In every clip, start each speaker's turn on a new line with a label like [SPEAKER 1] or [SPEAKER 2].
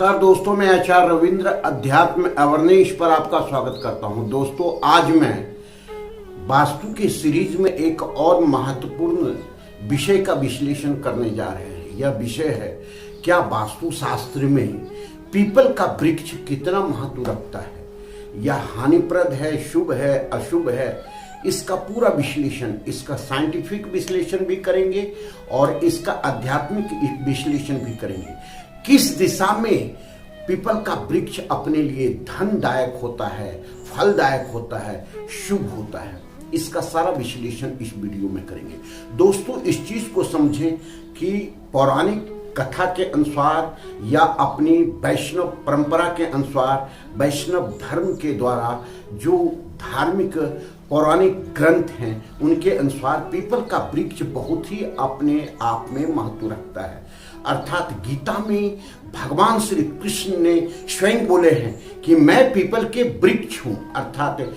[SPEAKER 1] नमस्कार दोस्तों, मैं आचार्य रविंद्र अध्यात्म अवरनेश पर आपका स्वागत करता हूं। दोस्तों, आज मैं वास्तु के सीरीज में एक और महत्वपूर्ण विषय का विश्लेषण करने जा रहे हैं। यह विषय है, क्या वास्तु शास्त्र में पीपल का वृक्ष कितना महत्व रखता है, यह हानिप्रद है, शुभ है, अशुभ है। इसका पूरा विश्लेषण, इसका साइंटिफिक विश्लेषण भी करेंगे और इसका आध्यात्मिक विश्लेषण भी करेंगे। किस दिशा में पीपल का वृक्ष अपने लिए धनदायक होता है, फलदायक होता है, शुभ होता है, इसका सारा विश्लेषण इस वीडियो में करेंगे। दोस्तों, इस चीज को समझें कि पौराणिक कथा के अनुसार या अपनी वैष्णव परंपरा के अनुसार, वैष्णव धर्म के द्वारा जो धार्मिक पौराणिक ग्रंथ हैं उनके अनुसार पीपल का वृक्ष बहुत ही अपने आप में महत्व रखता है। अर्थात गीता में भगवान श्री कृष्ण ने स्वयं बोले हैं कि मैं पीपल के वृक्ष हूं। अर्थात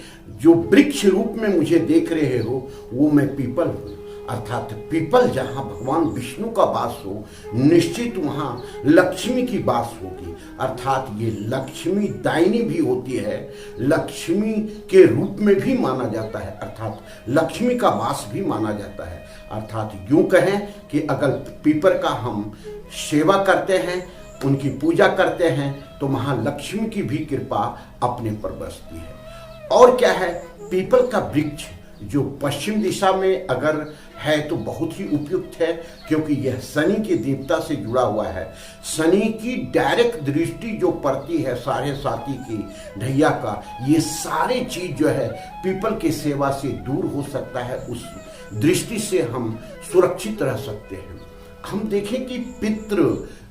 [SPEAKER 1] जो वृक्ष रूप में मुझे देख रहे हो वो मैं पीपल हूं। अर्थात पीपल जहां भगवान विष्णु का वास हो, निश्चित वहां लक्ष्मी की वास होगी। अर्थात ये लक्ष्मी दायिनी भी होती है, लक्ष्मी के रूप में भी माना जाता है, अर्थात लक्ष्मी का वास भी माना जाता है। अर्थात यूं कहें कि अगर पीपल का हम सेवा करते हैं, उनकी पूजा करते हैं, तो वहां लक्ष्मी की भी कृपा अपने पर बरसती है। और क्या है, पीपल का वृक्ष जो पश्चिम दिशा में अगर है तो बहुत ही उपयुक्त है, क्योंकि यह शनि के देवता से जुड़ा हुआ है। शनि की डायरेक्ट दृष्टि जो पड़ती है साढ़े साथी की ढैया का, ये सारे चीज जो है पीपल के सेवा से दूर हो सकता है। उस दृष्टि से हम सुरक्षित रह सकते हैं। हम देखें कि पितृ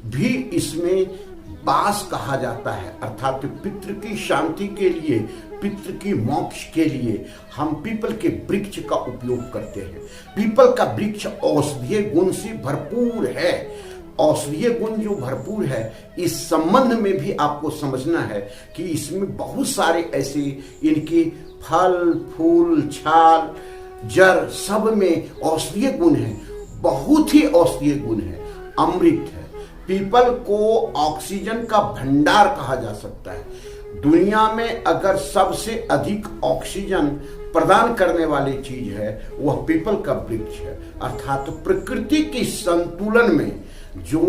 [SPEAKER 1] भी इसमें वास कहा जाता है। अर्थात पितृ की शांति के लिए, पितृ की मोक्ष के लिए हम पीपल के वृक्ष का उपयोग करते हैं। पीपल का वृक्ष औषधीय गुण से भरपूर है। औषधीय गुण जो भरपूर है, इस संबंध में भी आपको समझना है कि इसमें बहुत सारे ऐसे इनके फल, फूल, छाल, जड़ सब में औषधीय गुण है, बहुत ही औषधीय गुण है, अमृत है। पीपल को ऑक्सीजन का भंडार कहा जा सकता है। दुनिया में अगर सबसे अधिक ऑक्सीजन प्रदान करने वाली चीज है वह पीपल का वृक्ष है। अर्थात प्रकृति के संतुलन में जो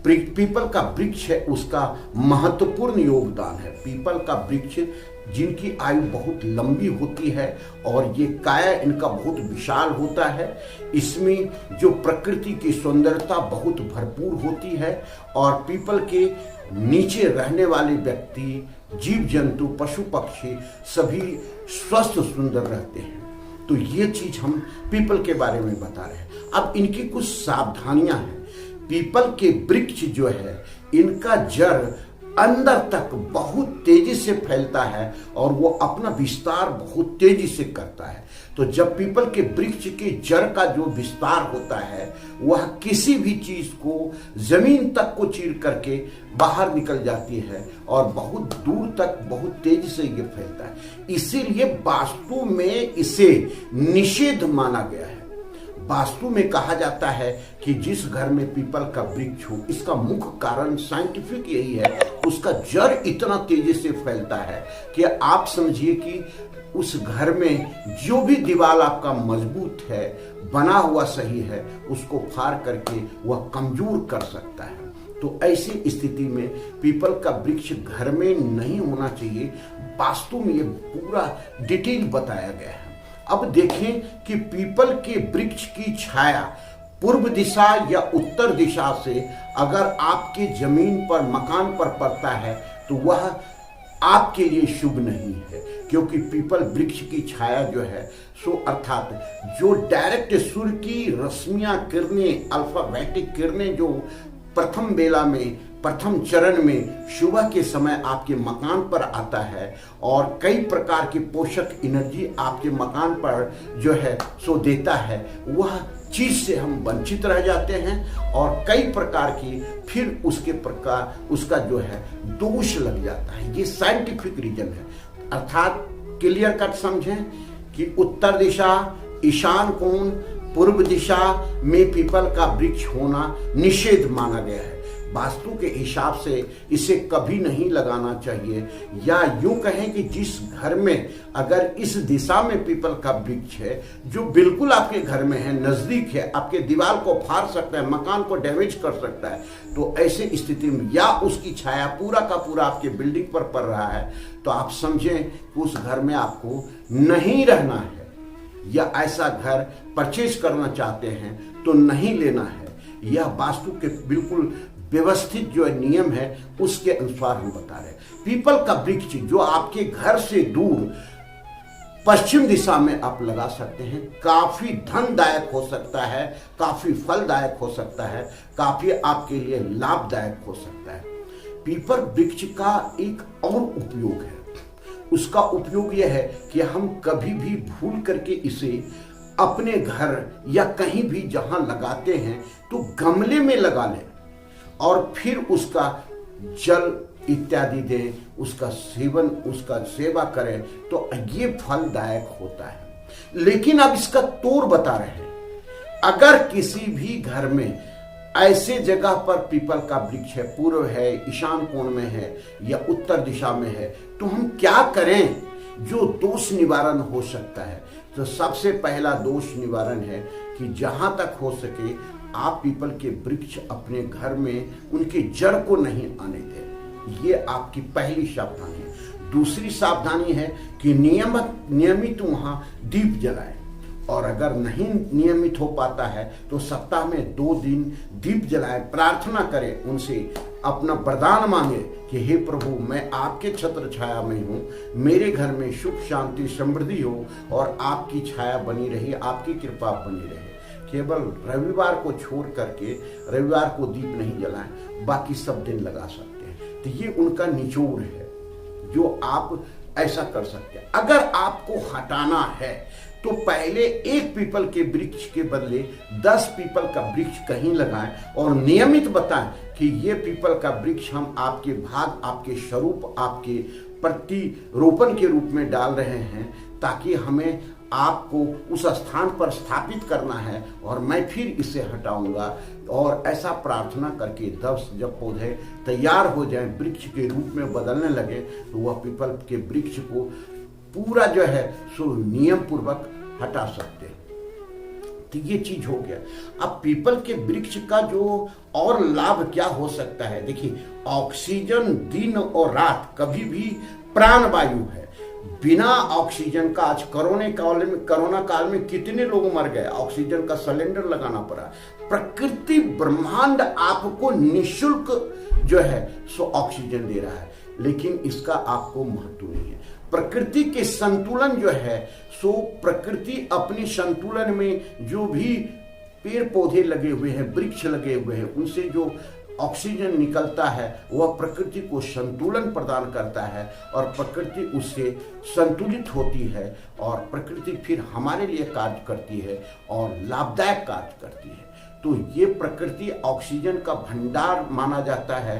[SPEAKER 1] पीपल का वृक्ष है उसका महत्वपूर्ण योगदान है। पीपल का वृक्ष जिनकी आयु बहुत लंबी होती है और ये काया इनका बहुत विशाल होता है, इसमें जो प्रकृति की सुंदरता बहुत भरपूर होती है और पीपल के नीचे रहने वाले व्यक्ति, जीव जंतु, पशु पक्षी सभी स्वस्थ सुंदर रहते हैं। तो ये चीज हम पीपल के बारे में बता रहे हैं। अब इनकी कुछ सावधानियां हैं। पीपल के वृक्ष जो है, इनका जड़ अंदर तक बहुत तेजी से फैलता है और वो अपना विस्तार बहुत तेजी से करता है। तो जब पीपल के वृक्ष के जड़ का जो विस्तार होता है वह किसी भी चीज को जमीन तक को चीर करके बाहर निकल जाती है और बहुत दूर तक बहुत तेजी से ये फैलता है। इसीलिए वास्तु में इसे निषेध माना गया है। वास्तु में कहा जाता है कि जिस घर में पीपल का वृक्ष हो, इसका मुख्य कारण साइंटिफिक यही है, उसका जड़ इतना तेजी से फैलता है कि आप समझिए कि उस घर में जो भी दीवार आपका मजबूत है, बना हुआ सही है, उसको फाड़ करके वह कमजोर कर सकता है। तो ऐसी स्थिति में पीपल का वृक्ष घर में नहीं होना चाहिए। वास्तु में ये पूरा डिटेल बताया गया है। अब देखें कि पीपल के वृक्ष की छाया पूर्व दिशा या उत्तर दिशा से अगर आपके जमीन पर, मकान पर पड़ता है तो वह आपके लिए शुभ नहीं है, क्योंकि पीपल वृक्ष की छाया जो है सो अर्थात जो डायरेक्ट सूर्य की रश्मियां, किरणें, अल्फाबेटिक किरणें जो प्रथम बेला में, प्रथम चरण में सुबह के समय आपके मकान पर आता है और कई प्रकार की पोषक एनर्जी आपके मकान पर जो है सो देता है, वह चीज से हम वंचित रह जाते हैं और कई प्रकार की फिर उसका जो है दोष लग जाता है। ये साइंटिफिक रीजन है। अर्थात क्लियर कट समझें कि उत्तर दिशा, ईशान कोण, पूर्व दिशा में पीपल का वृक्ष होना निषेध माना गया है। वास्तु के हिसाब से इसे कभी नहीं लगाना चाहिए। या यूं कहें कि जिस घर में अगर इस दिशा में पीपल का वृक्ष है जो बिल्कुल आपके घर में है, नजदीक है, आपके दीवार को फाड़ सकता है, मकान को डैमेज कर सकता है, तो ऐसे स्थिति में या उसकी छाया पूरा का पूरा आपके बिल्डिंग पर पड़ रहा है, तो आप समझें कि उस घर में आपको नहीं रहना है। या ऐसा घर परचेज करना चाहते हैं तो नहीं लेना है। यह वास्तु के बिल्कुल व्यवस्थित जो नियम है उसके अनुसार हम बता रहे हैं। पीपल का वृक्ष जो आपके घर से दूर पश्चिम दिशा में आप लगा सकते हैं, काफी धनदायक हो सकता है, काफी फलदायक हो सकता है, काफी आपके लिए लाभदायक हो सकता है। पीपल वृक्ष का एक और उपयोग है, उसका उपयोग यह है कि हम कभी भी भूल करके इसे अपने घर या कहीं भी जहां लगाते हैं तो गमले में लगा लें और फिर उसका जल इत्यादि दें, उसका सेवन, उसका सेवा करें, तो ये फलदायक होता है। लेकिन अब इसका तोड़ बता रहे हैं, अगर किसी भी घर में ऐसे जगह पर पीपल का वृक्ष है, पूर्व है, ईशान कोण में है या उत्तर दिशा में है, तो हम क्या करें जो दोष निवारण हो सकता है। तो सबसे पहला दोष निवारण है कि जहां तक हो सके आप पीपल के वृक्ष अपने घर में उनकी जड़ को नहीं आने दें। ये आपकी पहली सावधानी है। दूसरी सावधानी है कि नियमित वहां दीप जलाएं, और अगर नहीं नियमित हो पाता है तो सप्ताह में 2 दिन दीप जलाएं, प्रार्थना करें, उनसे अपना वरदान मांगे कि हे प्रभु, मैं आपके छत्र छाया में हूँ, मेरे घर में सुख शांति समृद्धि हो और आपकी छाया बनी रही, आपकी कृपा बनी रहे। केवल रविवार को छोड़ करके रविवार को दीप नहीं जलाएं, बाकी सब दिन लगा सकते हैं। तो ये उनका निचोड़ है जो आप ऐसा कर सकते हैं। अगर आपको हटाना है तो पहले एक पीपल के वृक्ष के बदले 10 पीपल का वृक्ष कहीं लगाएं और नियमित बताएं कि ये पीपल का वृक्ष हम आपके भाग, आपके स्वरूप, आपके प्रतिरोपण के रूप में डाल रहे हैं, ताकि हमें आपको उस स्थान पर स्थापित करना है और मैं फिर इसे हटाऊंगा। और ऐसा प्रार्थना करके 10 जब पौधे तैयार हो जाएं, वृक्ष के रूप में बदलने लगे, तो वह पीपल के वृक्ष को पूरा जो है सो नियम पूर्वक हटा सकते हैं। तो ये चीज हो गया। अब पीपल के वृक्ष का जो और लाभ क्या हो सकता है, देखिए, ऑक्सीजन दिन और रात कभी भी प्राणवायु है। बिना ऑक्सीजन का आज कोरोना काल में कितने लोग मर गए, ऑक्सीजन का सिलेंडर लगाना पड़ा। प्रकृति ब्रह्मांड आपको निःशुल्क जो है सो ऑक्सीजन दे रहा है, लेकिन इसका आपको महत्व नहीं है। प्रकृति के संतुलन जो है सो प्रकृति अपने संतुलन में जो भी पेड़ पौधे लगे हुए हैं, वृक्ष लगे हुए हैं, उनसे जो ऑक्सीजन निकलता है वह प्रकृति को संतुलन प्रदान करता है और प्रकृति उससे संतुलित होती है और प्रकृति फिर हमारे लिए कार्य करती है और लाभदायक कार्य करती है। तो ये प्रकृति ऑक्सीजन का भंडार माना जाता है।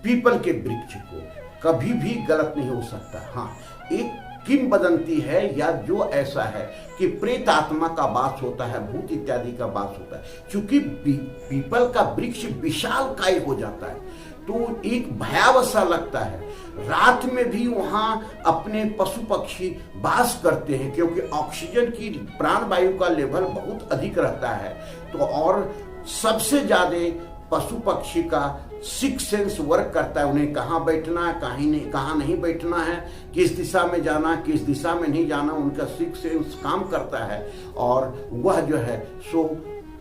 [SPEAKER 1] पीपल के वृक्ष को कभी भी गलत नहीं हो सकता। हाँ, एक किंवदंती है या जो ऐसा है कि प्रेत आत्मा का वास होता है, भूत इत्यादि का वास होता है। क्योंकि पीपल का वृक्ष विशालकाय हो जाता है तो एक भयावह सा लगता है। रात में भी वहां अपने पशु पक्षी वास करते हैं, क्योंकि ऑक्सीजन की प्राणवायु का लेवल बहुत अधिक रहता है। तो और सबसे ज्यादा पशु पक्षी का सिक्स सेंस वर्क करता है, उन्हें कहाँ बैठना है, कहाँ नहीं बैठना है, किस दिशा में जाना, किस दिशा में नहीं जाना, उनका सिक्स सेंस काम करता है। और वह जो है सो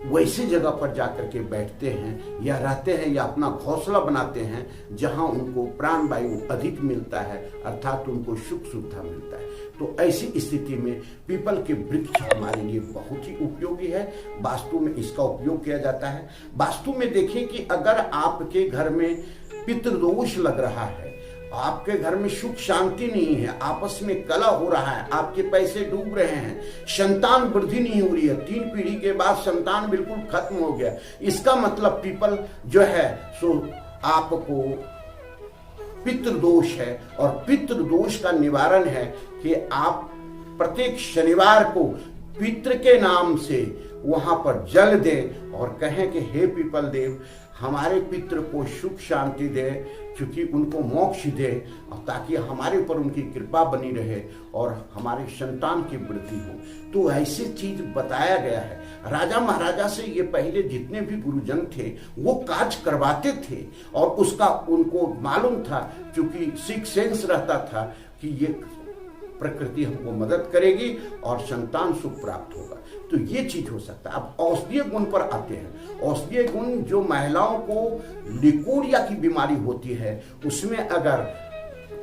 [SPEAKER 1] वैसी जगह पर जाकर के बैठते हैं या रहते हैं या अपना घोंसला बनाते हैं जहां उनको प्राणवायु अधिक मिलता है, अर्थात उनको सुख सुविधा मिलता है। तो ऐसी स्थिति में पीपल के वृक्ष हमारे लिए बहुत ही उपयोगी है। वास्तु में इसका उपयोग किया जाता है। वास्तु में देखिए कि अगर आपके घर में पितृदोष लग रहा है, आपके घर में सुख शांति नहीं है, आपस में कलह हो रहा है, आपके पैसे डूब रहे हैं, संतान वृद्धि नहीं हो रही है, 3 पीढ़ी के बाद संतान बिल्कुल खत्म हो गया, इसका मतलब पीपल जो है सो आपको पितृदोष है। और पितृदोष का निवारण है कि आप प्रत्येक शनिवार को पितृ के नाम से वहाँ पर जल दें और कहें कि हे पीपल देव, हमारे पितृ को सुख शांति दे, क्योंकि उनको मोक्ष दे, ताकि हमारे ऊपर उनकी कृपा बनी रहे और हमारे संतान की वृद्धि हो। तो ऐसी चीज बताया गया है। राजा महाराजा से ये पहले जितने भी गुरुजन थे वो काज करवाते थे और उसका उनको मालूम था, क्योंकि सिक्स सेंस रहता था कि ये प्रकृति हमको मदद करेगी और संतान सुख प्राप्त होगा। तो ये चीज हो सकता है। अब औषधीय गुण पर आते हैं। औषधीय गुण जो महिलाओं को लिकोरिया की बीमारी होती है, उसमें अगर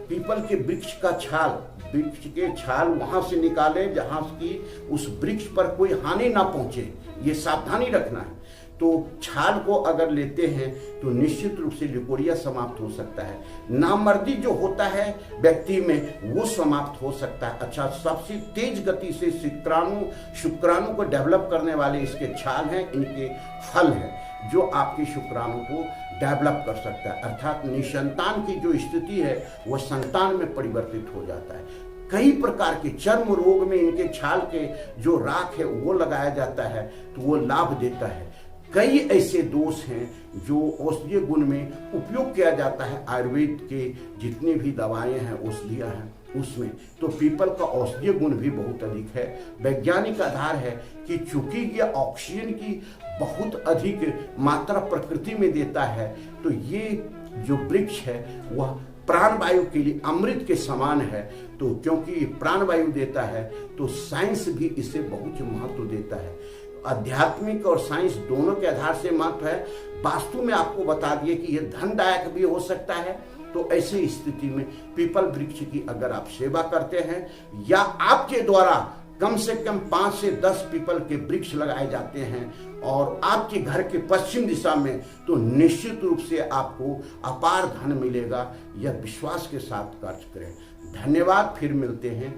[SPEAKER 1] पीपल के वृक्ष का छाल, वृक्ष के छाल वहां से निकाले जहां की उस वृक्ष पर कोई हानि ना पहुंचे, ये सावधानी रखना है। तो छाल को अगर लेते हैं तो निश्चित रूप से लिकोरिया समाप्त हो सकता है। नामर्दी जो होता है व्यक्ति में वो समाप्त हो सकता है। अच्छा, सबसे तेज गति से शुक्राणु को डेवलप करने वाले इसके छाल हैं, इनके फल हैं जो आपके शुक्राणु को डेवलप कर सकता है, अर्थात निसंतान की जो स्थिति है वह संतान में परिवर्तित हो जाता है। कई प्रकार के चर्म रोग में इनके छाल के जो राख है वो लगाया जाता है तो वो लाभ देता है। कई ऐसे दोष हैं जो औषधीय गुण में उपयोग किया जाता है। आयुर्वेद के जितनी भी दवाएं हैं, औषधियां हैं, उसमें तो पीपल का औषधीय गुण भी बहुत अधिक है। वैज्ञानिक आधार है कि चूंकि ये ऑक्सीजन की बहुत अधिक मात्रा प्रकृति में देता है, तो ये जो वृक्ष है वह प्राणवायु के लिए अमृत के समान है। तो क्योंकि प्राणवायु देता है तो साइंस भी इसे बहुत महत्व देता है। आध्यात्मिक और साइंस दोनों के आधार से महत्व है। वास्तु में आपको बता दिए कि यह धनदायक भी हो सकता है। तो ऐसी स्थिति में पीपल वृक्ष की अगर आप सेवा करते हैं या आपके द्वारा कम से कम 5 से 10 पीपल के वृक्ष लगाए जाते हैं और आपके घर के पश्चिम दिशा में, तो निश्चित रूप से आपको अपार धन मिलेगा। यह विश्वास के साथ कार्य करें। धन्यवाद। फिर मिलते हैं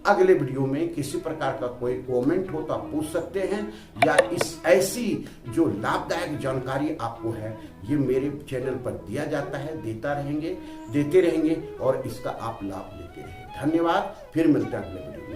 [SPEAKER 1] अगले वीडियो में। किसी प्रकार का कोई कमेंट हो तो आप पूछ सकते हैं, या इस ऐसी जो लाभदायक जानकारी आपको है ये मेरे चैनल पर दिया जाता है, देते रहेंगे और इसका आप लाभ लेते रहेंगे। धन्यवाद। फिर मिलते हैं अगले वीडियो में।